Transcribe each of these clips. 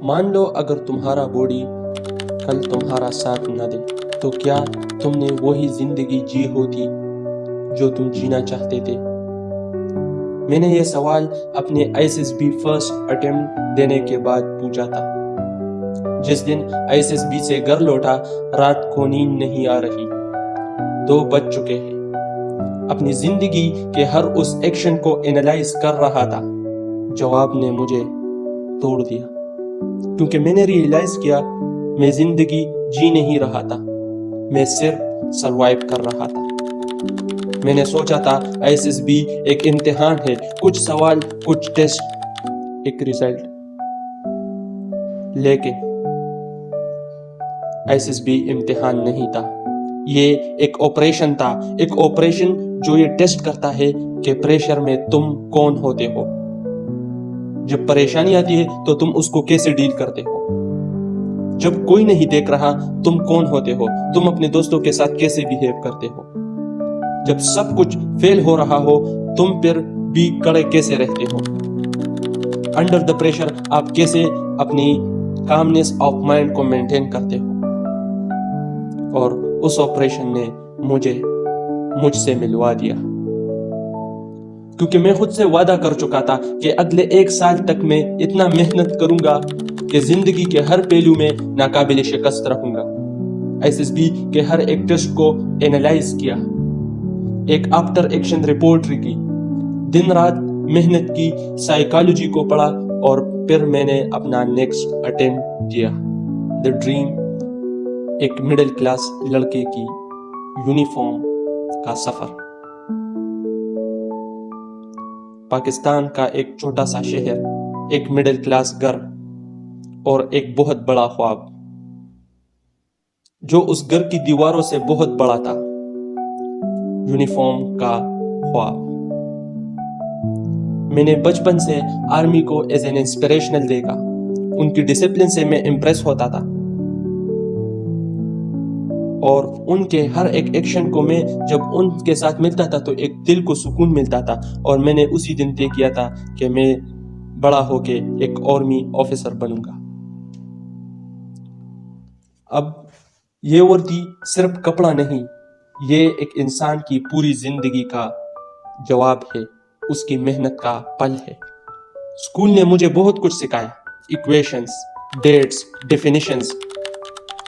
مان لو اگر تمہارا باڈی کل تمہارا ساتھ نہ دے تو کیا تم نے وہی زندگی جی ہوتی جو تم جینا چاہتے تھے؟ میں نے یہ سوال اپنے ISSB فرسٹ اٹیمپٹ دینے کے بعد پوچھا تھا۔ جس دن ISSB سے گھر لوٹا، رات کو نیند نہیں آ رہی، 2 بج چکے ہیں۔ اپنی زندگی کے ہر اس ایکشن کو اینالائز کر رہا تھا۔ جواب نے مجھے توڑ دیا، کیونکہ میں نے ریئلائز کیا میں زندگی جی نہیں رہا تھا، میں صرف سروائیو کر رہا تھا۔ میں نے سوچا تھا ISSB ایک امتحان ہے، کچھ سوال، کچھ ٹیسٹ، ایک رزلٹ۔ لیکن ISSB امتحان نہیں تھا، یہ ایک آپریشن تھا، ایک آپریشن جو یہ ٹیسٹ کرتا ہے کہ پریشر میں تم کون ہوتے ہو۔ جب پریشانی آتی ہے تو تم اس کو کیسے ڈیل کرتے ہو۔ جب کوئی نہیں دیکھ رہا تم کون ہوتے ہو، تم اپنے دوستوں کے ساتھ کیسے بیہیو کرتے ہو۔ جب سب کچھ فیل ہو رہا ہو تم پھر بھی کڑے کیسے رہتے ہو۔ انڈر دا پریشر آپ کیسے اپنی کامنس آف مائنڈ کو مینٹین کرتے ہو۔ اور اس آپریشن نے مجھ سے ملوا دیا، کیونکہ میں خود سے وعدہ کر چکا تھا کہ اگلے 1 سال تک میں اتنا محنت کروں گا کہ زندگی کے ہر پہلو میں ناقابل شکست رہوں گا۔ ISSB کے ہر ایک ٹیسٹ کو اینالائز کیا، ایک آفٹر ایکشن رپورٹ لکھی، دن رات محنت کی، سائیکالوجی کو پڑھا، اور پھر میں نے اپنا نیکسٹ اٹیمپٹ دیا۔ دا ڈریم، ایک مڈل کلاس لڑکے کی یونیفارم کا سفر۔ پاکستان کا ایک چھوٹا سا شہر، ایک مڈل کلاس گھر اور ایک بہت بڑا خواب جو اس گھر کی دیواروں سے بہت بڑا تھا، یونیفارم کا خواب۔ میں نے بچپن سے آرمی کو ایز این انسپریشنل دیکھا، ان کی ڈسپلن سے میں امپریس ہوتا تھا، اور ان کے ہر ایک ایکشن کو میں جب ان کے ساتھ ملتا تھا تو ایک دل کو سکون ملتا تھا، اور میں نے اسی دن طے کیا تھا کہ میں بڑا ہو کے ایک آرمی آفیسر بنوں گا۔ اب یہ وردی صرف کپڑا نہیں، یہ ایک انسان کی پوری زندگی کا جواب ہے، اس کی محنت کا پل ہے۔ اسکول نے مجھے بہت کچھ سکھایا، ایکویشنز، ڈیٹس، ڈیفینیشنز،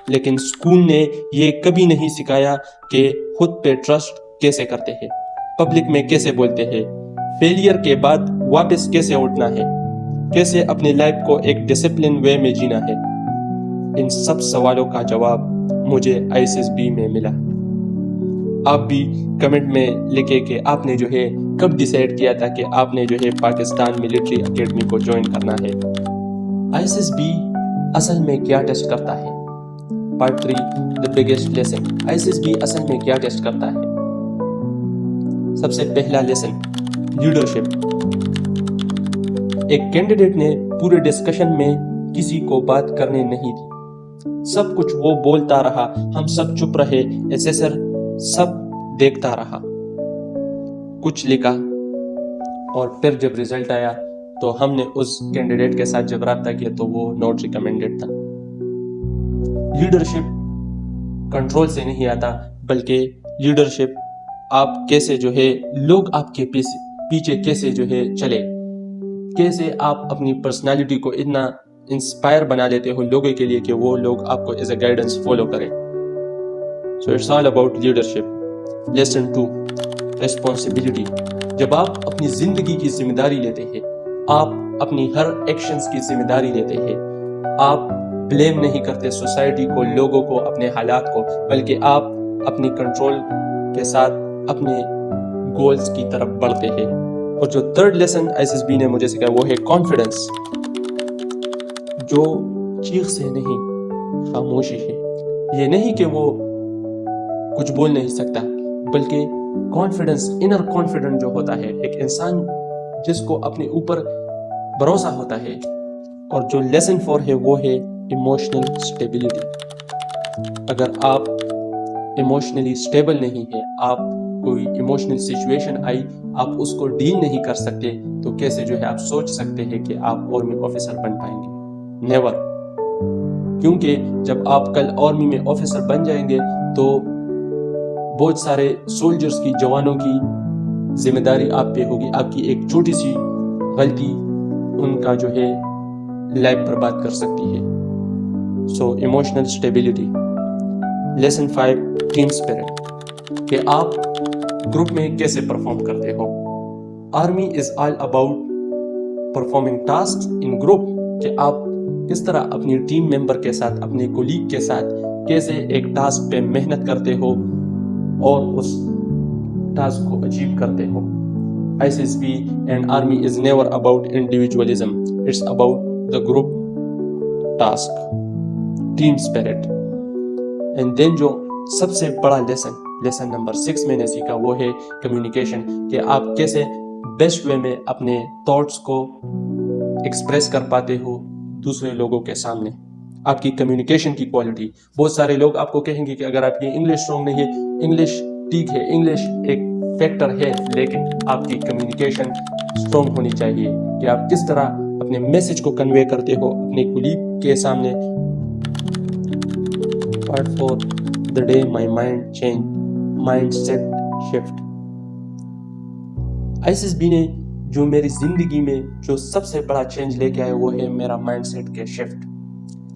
لیکن اسکول نے یہ کبھی نہیں سکھایا کہ خود پہ ٹرسٹ کیسے کرتے ہیں، پبلک میں کیسے بولتے ہیں، فیلئر کے بعد واپس کیسے اٹھنا ہے، کیسے اپنی لائف کو ایک ڈسپلن وے میں جینا ہے۔ ان سب سوالوں کا جواب مجھے ISSB میں ملا۔ آپ بھی کمنٹ میں لکھیں کہ آپ نے جو ہے کب ڈیسائیڈ کیا تھا کہ آپ نے جو ہے پاکستان ملٹری اکیڈمی کو جوائن کرنا ہے۔ ISSB اصل میں کیا ٹیسٹ کرتا ہے؟ Part 3، the biggest lesson۔ ISSB اصل میں کیا ٹیسٹ کرتا ہے؟ سب سے پہلا لیسن، لیڈرشپ۔ ایک کینڈیڈیٹ نے پورے ڈسکشن میں کسی کو بات کرنے نہیں دی، سب کچھ وہ بولتا رہا، ہم سب چپ رہے، ایسیسر سب دیکھتا رہا، کچھ لکھا، اور پھر جب ریزلٹ آیا تو ہم نے اس کینڈیڈیٹ کے ساتھ جب رابطہ کیا تو وہ ناٹ ریکمینڈڈ تھا۔ لیڈرشپ کنٹرول سے نہیں آتا، بلکہ لیڈرشپ آپ کیسے جو ہے لوگ آپ کے پیچھے کیسے جو ہے چلے، کیسے آپ اپنی پرسنالٹی کو اتنا انسپائر بنا لیتے ہو لوگوں کے لیے کہ وہ لوگ آپ کو ایز اے گائیڈنس فالو کریں۔ So it's all about leadership. Lesson 2، responsibility. جب آپ اپنی زندگی کی ذمہ داری لیتے ہیں، آپ اپنی ہر ایکشنز کی ذمہ داری لیتے ہیں، آپ بلیم نہیں کرتے سوسائٹی کو، لوگوں کو، اپنے حالات کو، بلکہ آپ اپنی کنٹرول کے ساتھ اپنے گولز کی طرف بڑھتے ہیں۔ اور جو 3rd لیسن ISSB نے مجھے سکھایا وہ ہے کانفیڈنس، جو چیخ سے نہیں، خاموشی ہے۔ یہ نہیں کہ وہ کچھ بول نہیں سکتا، بلکہ کانفیڈنس، انر کانفیڈنس جو ہوتا ہے، ایک انسان جس کو اپنے اوپر بھروسہ ہوتا ہے۔ اور جو لیسن 4 ہے وہ ہے ایموشنل اسٹیبلٹی۔ اگر آپ ایموشنلی اسٹیبل نہیں ہیں، آپ کوئی ایموشنل سچویشن آئی، آپ اس کو ڈیل نہیں کر سکتے، تو کیسے جو ہے آپ سوچ سکتے ہیں کہ آپ آرمی آفیسر بن پائیں گے۔ نیور. کیونکہ جب آپ کل آرمی میں آفیسر بن جائیں گے تو بہت سارے سولجرز کی، جوانوں کی ذمہ داری آپ پہ ہوگی. آپ کی ایک چھوٹی سی غلطی ان کا جو ہے لائف برباد کر سکتی ہے. So emotional stability. Lesson 5 team spirit, کہ آپ گروپ میں کیسے پرفارم کرتے ہو. Army is all about performing task in group, کہ آپ کس طرح اپنی ٹیم ممبر کے ساتھ، اپنے کولیگ کے ساتھ کیسے ایک ٹاسک پہ محنت کرتے ہو اور اس ٹاسک کو اچیو کرتے ہو. ISSB and Army is never about individualism. It's about the group task, team spirit. And then جو سب سے بڑا لیسن نمبر 6 میں نے سیکھا وہ ہے کمیونیکیشن، کہ آپ کیسے بیسٹ وے میں اپنے تھاٹس کو ایکسپریس کر پاتے ہو دوسرے لوگوں کے سامنے. آپ کی کمیونیکیشن کی کوالٹی. بہت سارے لوگ آپ کو کہیں گے کہ اگر آپ کی انگلش اسٹرانگ نہیں ہے، انگلش ٹھیک ہے، انگلش ایک فیکٹر ہے، لیکن آپ کی کمیونیکیشن اسٹرانگ ہونی چاہیے، کہ آپ کس طرح اپنے میسج کو کنوے کرتے ہو اپنے کولیگ کے سامنے. Part 4 The day my mind changed, mindset shift. ISSB نے جو میری زندگی میں جو سب سے بڑا چینج لے کے آئے وہ ہے میرا مائنڈ سیٹ کے شفٹ.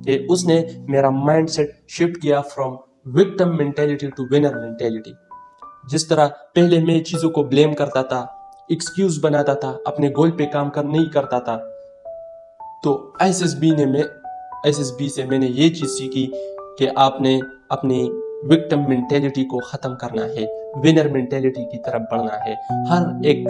کہ اس نے میرا مائنڈ سیٹ شفٹ کیا from victim mentality to winner mentality. جس طرح پہلے میں چیزوں کو بلیم کرتا تھا، ایکسکیوز بناتا تھا، اپنے گول پہ کام نہیں کرتا تھا، تو ISSB سے میں نے یہ چیز سیکھی کہ آپ نے اپنی وکٹم مینٹیلٹی کو ختم کرنا ہے، ونر مینٹیلٹی کی طرف بڑھنا ہے. ہر ایک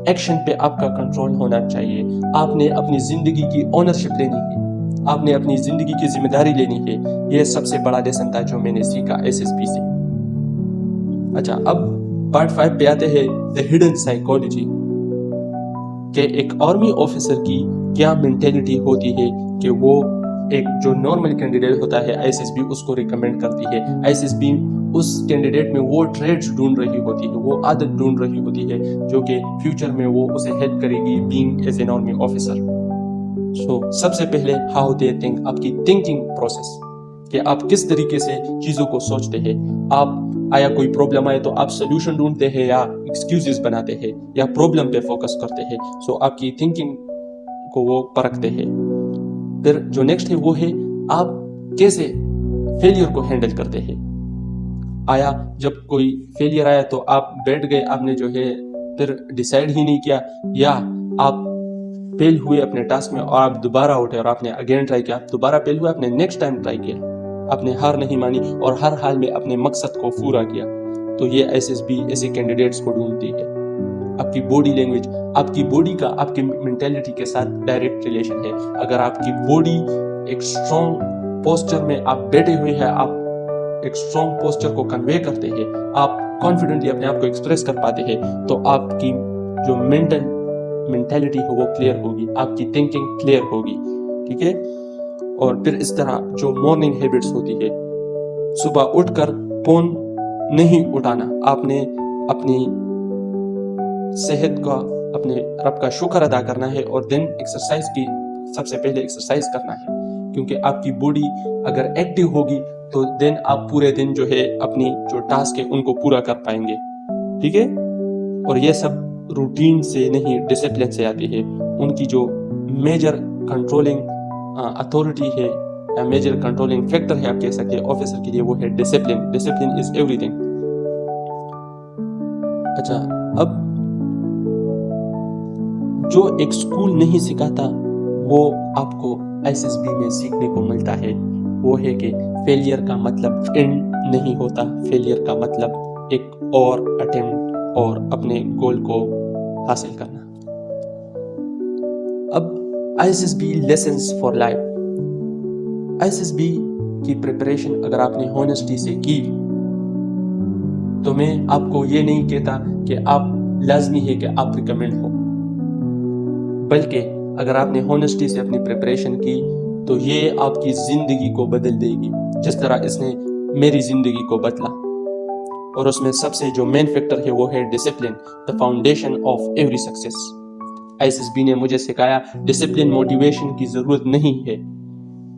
ایکشن پہ آپ کا کنٹرول ہونا چاہیے. آپ نے اپنی زندگی کی اونرشپ لینی ہے، آپ نے اپنی زندگی کی ذمہ داری لینی ہے. یہ سب سے بڑا لیسن تھا جو میں نے سیکھا ISSB سے. اچھا، اب پارٹ 5 پہ آتے ہیں دا ہڈن سائیکالوجی، کہ ایک آرمی آفیسر کی کیا مینٹیلٹی ہوتی ہے کہ وہ ایک جو نارمل کینڈیڈیٹ ہوتا ہے ISSB اس کو ریکمینڈ کرتی ہے. ISSB اس کینڈیڈیٹ میں وہ ٹریڈز ڈھونڈ رہی ہوتی ہے، وہ عادت ڈھونڈ رہی ہوتی ہے جو کہ فیوچر میں وہ اسے ہیلپ کرے گی being as an army officer. So سب سے پہلے ہاؤ دے تھنک، آپ کی تھنکنگ پروسیس، کہ آپ کس طریقے سے چیزوں کو سوچتے ہیں. آپ آیا کوئی پرابلم آئے تو آپ سولوشن ڈھونڈتے ہیں یا ایکسکیوزز بناتے ہیں یا پرابلم پہ فوکس کرتے ہیں. سو آپ کی تھنکنگ کو وہ پرکھتے ہیں. پھر جو نیکسٹ ہے وہ ہے آپ کیسے فیلئر کو ہینڈل کرتے ہیں. آیا جب کوئی فیلئر آیا تو آپ بیٹھ گئے، آپ نے جو ہے پھر ڈیسائیڈ ہی نہیں کیا، یا آپ فیل ہوئے اپنے ٹاسک میں اور آپ دوبارہ اٹھے اور آپ نے اگین ٹرائی کیا، آپ دوبارہ فیل ہوئے، آپ نے نیکسٹ ٹائم ٹرائی کیا، آپ نے ہار نہیں مانی اور ہر حال میں اپنے مقصد کو پورا کیا. تو یہ ISSB ایسے کینڈیڈیٹس کو ڈھونڈتی ہے. آپ کی باڈی لینگویج، آپ کی باڈی کا آپ کی مینٹیلٹی کے ساتھ ڈائریکٹ ریلیشن ہے. اگر آپ کی باڈی ایک اسٹرانگ پوسچر میں آپ بیٹھے ہوئے ہیں، آپ ایک اسٹرانگ پوسچر کو کنوے کرتے ہیں، آپ کانفیڈنٹلی اپنے آپ کو ایکسپریس کر پاتے ہیں، تو آپ کی جو مینٹیلٹی ہے وہ کلیئر ہوگی، آپ کی تھنکنگ کلیئر ہوگی. ٹھیک ہے. اور پھر اس طرح جو مارننگ ہیبٹس ہوتی ہے، صبح اٹھ کر فون نہیں اٹھانا، آپ نے اپنی صحت کا، اپنے رب کا شکر ادا کرنا ہے اور دن ایکسرسائز کی سب سے پہلے ایکسرسائز کرنا ہے. کیونکہ آپ کی باڈی اگر ایکٹیو ہوگی تو دن آپ پورے دن جو ہے اپنی جو ٹاسک ہے ان کو پورا کر پائیں گے. ٹھیک ہے. اور یہ سب روٹین سے نہیں، ڈسپلن سے آتی ہے. ان کی جو میجر کنٹرولنگ اتھارٹی ہے یا میجر کنٹرولنگ فیکٹر ہے آپ کہہ سکتے ہیں آفیسر کے لیے، وہ ہے discipline. Discipline is every thing. اچھا، اب جو ایک اسکول نہیں سکھاتا وہ آپ کو ISSB میں سیکھنے کو ملتا ہے. وہ ہے کہ فیلئر کا مطلب اینڈ نہیں ہوتا، فیلئر کا مطلب ایک اور اٹیمپٹ اور اپنے گول کو حاصل کرنا. اب ISSB lessons for life. ISSB کی پریپریشن اگر آپ نے ہونیسٹی سے کی تو میں آپ کو یہ نہیں کہتا کہ آپ لازمی ہے کہ آپ ریکمینڈ ہو، بلکہ اگر آپ نے ہونیسٹی سے اپنی پریپریشن کی تو یہ آپ کی زندگی کو بدل دے گی، جس طرح اس نے میری زندگی کو بدلا. اور اس میں سب سے جو مین فیکٹر ہے وہ ہے discipline, the foundation of every success. ISSB نے مجھے سکھایا ڈسپلن موٹیویشن کی ضرورت نہیں ہے.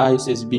ISSB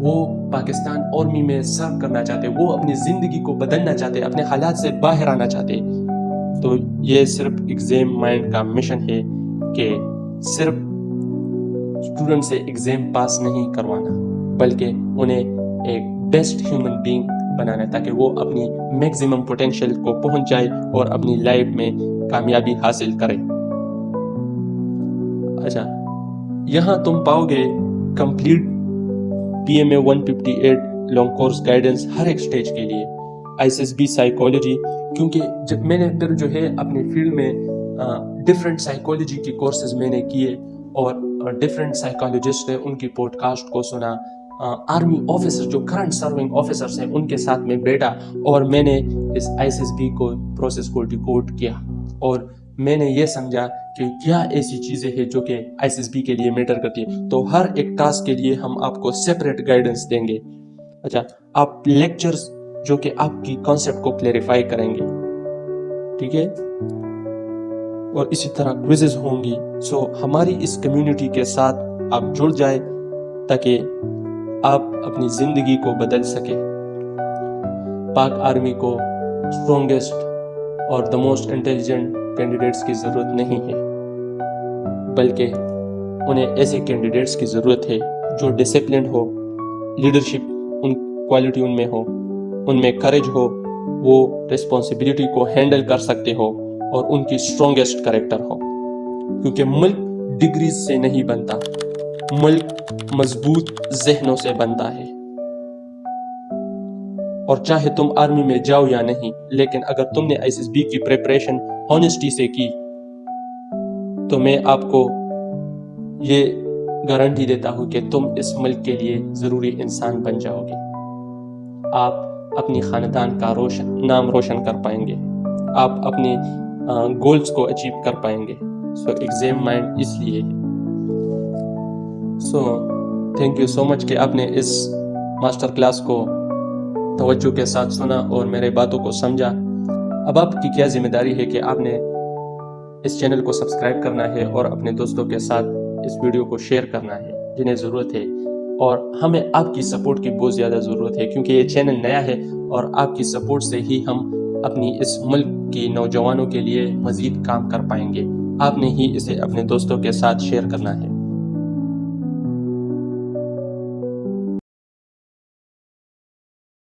وہ پاکستان آرمی میں سرو کرنا چاہتے، وہ اپنی زندگی کو بدلنا چاہتے، اپنے حالات سے باہر آنا چاہتے. تو یہ صرف ایگزام مائنڈ کا مشن ہے کہ صرف اسٹوڈنٹ سے ایگزام پاس نہیں کروانا، بلکہ انہیں ایک بیسٹ ہیومن بینگ بنانا تاکہ وہ اپنی میکسیمم پوٹینشیل کو پہنچ جائے اور اپنی لائف میں کامیابی حاصل کرے. اچھا، یہاں تم پاؤ گے complete PMA 158 long course guidance ہر ایک سٹیج کے لیے، ISSB سائیکالوجی، کیونکہ جب میں نے پھر جو ہے اپنے فیلڈ میں ڈفرینٹ سائیکالوجی کے کورسز میں نے کیے اور ڈفرینٹ سائیکالوجسٹ ہیں ان کی پوڈ کاسٹ کو سنا، آرمی آفیسر جو کرنٹ سرونگ آفیسرس ہیں ان کے ساتھ میں بیٹھا اور میں نے اس ISSB کو پروسیس کو ڈیکوڈ کیا اور میں نے یہ سمجھا کہ کیا ایسی چیزیں ہیں جو کہ ISSB کے لیے میٹر کرتی ہے. تو ہر ایک ٹاسک کے لیے ہم آپ کو سیپریٹ گائیڈنس دیں گے. اچھا، آپ لیکچرز جو کہ آپ کی کانسیپٹ کو کلیریفائی کریں گے، ٹھیک ہے، اور اسی طرح کوئزز ہوں گی. سو ہماری اس کمیونٹی کے ساتھ آپ جڑ جائیں تاکہ آپ اپنی زندگی کو بدل سکیں. پاک آرمی کو اسٹرانگسٹ اور دا موسٹ انٹیلیجنٹ کینڈیڈیٹس کی ضرورت نہیں ہے، بلکہ انہیں ایسے کینڈیڈیٹس کی ضرورت ہے جو ڈسپلنڈ ہو، لیڈرشپ ان کوالٹی ان میں ہو، ان میں کریج ہو، وہ رسپانسبلٹی کو ہینڈل کر سکتے ہو اور ان کی اسٹرانگسٹ کریکٹر ہو. کیونکہ ملک ڈگریز سے نہیں بنتا، ملک مضبوط ذہنوں سے بنتا ہے. اور چاہے تم آرمی میں جاؤ یا نہیں، لیکن اگر تم نے ISSB کی پریپریشن ہانیسٹی سے کی تو میں آپ کو یہ گارنٹی دیتا ہوں کہ تم اس ملک کے لیے ضروری انسان بن جاؤ گے. آپ اپنی خاندان کا نام روشن کر پائیں گے، آپ اپنے گولز کو اچیو کر پائیں گے. سو ایگزام مائنڈ اس لیے ہے. سو تھینک یو سو مچ کہ آپ نے اس ماسٹر کلاس کو توجہ کے ساتھ سنا اور میرے باتوں کو سمجھا. اب آپ کی کیا ذمہ داری ہے کہ آپ نے اس چینل کو سبسکرائب کرنا ہے اور اپنے دوستوں کے ساتھ اس ویڈیو کو شیئر کرنا ہے جنہیں ضرورت ہے. اور ہمیں آپ کی سپورٹ کی بہت زیادہ ضرورت ہے کیونکہ یہ چینل نیا ہے اور آپ کی سپورٹ سے ہی ہم اپنی اس ملک کی نوجوانوں کے لیے مزید کام کر پائیں گے. آپ نے ہی اسے اپنے دوستوں کے ساتھ شیئر کرنا ہے.